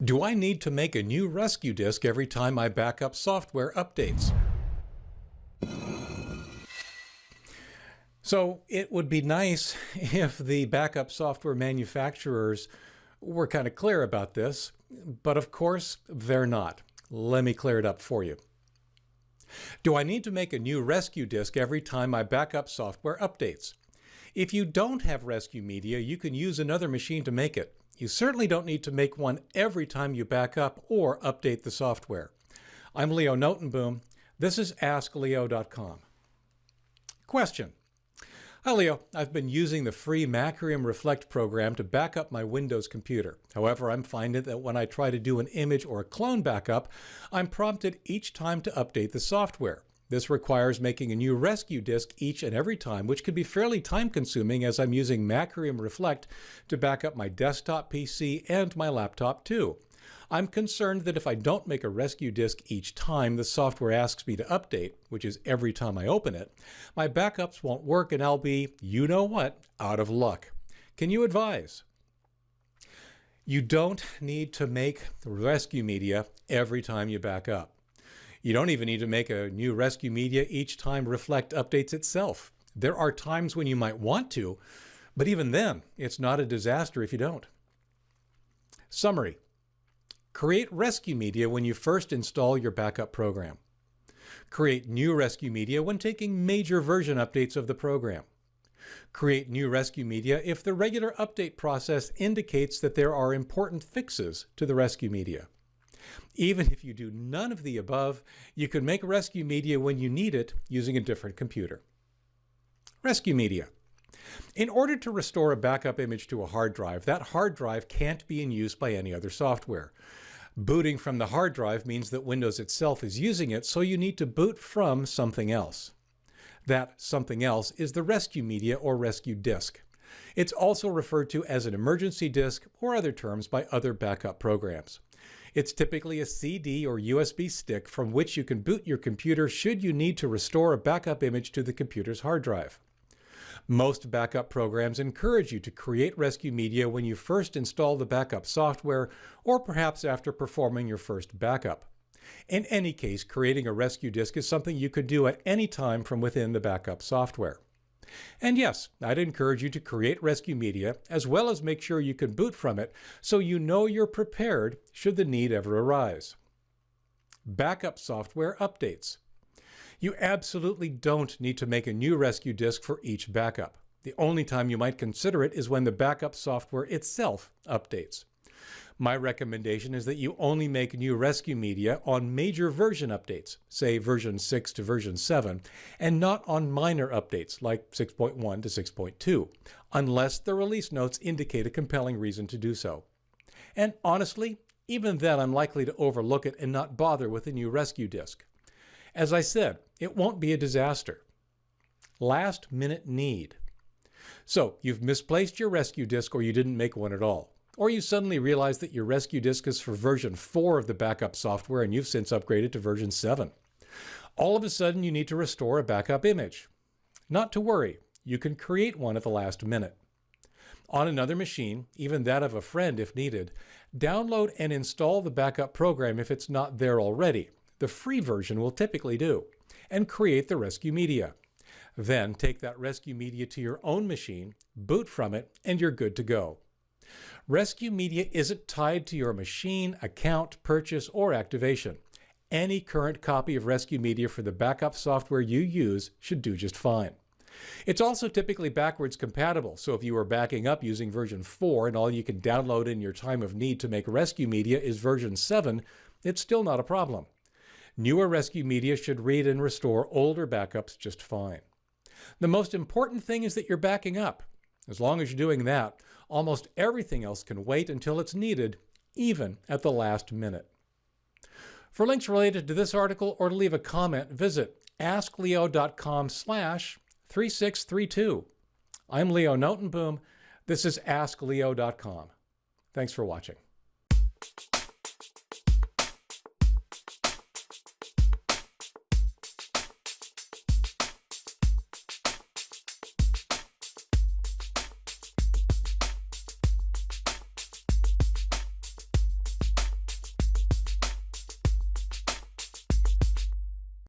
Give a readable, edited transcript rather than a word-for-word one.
Do I need to make a new rescue disk every time my backup software updates? So it would be nice if the backup software manufacturers were kind of clear about this, but of course they're not. Let me clear it up for you. Do I need to make a new rescue disk every time my backup software updates? If you don't have rescue media, you can use another machine to make it. You certainly don't need to make one every time you back up or update the software. I'm Leo Notenboom. This is askleo.com. Question. Hi Leo, I've been using the free Macrium Reflect program to back up my Windows computer. However, I'm finding that when I try to do an image or a clone backup, I'm prompted each time to update the software. This requires making a new rescue disk each and every time, which can be fairly time-consuming as I'm using Macrium Reflect to back up my desktop PC and my laptop too. I'm concerned that if I don't make a rescue disk each time the software asks me to update, which is every time I open it, my backups won't work and I'll be, you know what, out of luck. Can you advise? You don't need to make rescue media every time you back up. You don't even need to make a new rescue media each time Reflect updates itself. There are times when you might want to, but even then, it's not a disaster if you don't. Summary. Create rescue media when you first install your backup program. Create new rescue media when taking major version updates of the program. Create new rescue media if the regular update process indicates that there are important fixes to the rescue media. Even if you do none of the above, you can make rescue media when you need it using a different computer. Rescue media. In order to restore a backup image to a hard drive, that hard drive can't be in use by any other software. Booting from the hard drive means that Windows itself is using it, so you need to boot from something else. That something else is the rescue media or rescue disk. It's also referred to as an emergency disk or other terms by other backup programs. It's typically a CD or USB stick from which you can boot your computer should you need to restore a backup image to the computer's hard drive. Most backup programs encourage you to create rescue media when you first install the backup software or perhaps after performing your first backup. In any case, creating a rescue disk is something you could do at any time from within the backup software. And yes, I'd encourage you to create rescue media as well as make sure you can boot from it so you know you're prepared should the need ever arise. Backup software updates. You absolutely don't need to make a new rescue disk for each backup. The only time you might consider it is when the backup software itself updates. My recommendation is that you only make new rescue media on major version updates, say version 6 to version 7, and not on minor updates like 6.1 to 6.2, unless the release notes indicate a compelling reason to do so. And honestly, even then I'm likely to overlook it and not bother with a new rescue disk. As I said, it won't be a disaster. Last minute need. So you've misplaced your rescue disk or you didn't make one at all. Or you suddenly realize that your rescue disk is for version 4 of the backup software and you've since upgraded to version 7. All of a sudden you need to restore a backup image. Not to worry, you can create one at the last minute. On another machine, even that of a friend if needed, download and install the backup program if it's not there already. The free version will typically do, and create the rescue media. Then take that rescue media to your own machine, boot from it, and you're good to go. Rescue media isn't tied to your machine, account, purchase, or activation. Any current copy of rescue media for the backup software you use should do just fine. It's also typically backwards compatible, so if you are backing up using version 4 and all you can download in your time of need to make rescue media is version 7, it's still not a problem. Newer rescue media should read and restore older backups just fine. The most important thing is that you're backing up. As long as you're doing that, almost everything else can wait until it's needed, even at the last minute. For links related to this article or to leave a comment, visit askleo.com/3632. I'm Leo Notenboom. This is askleo.com. Thanks for watching.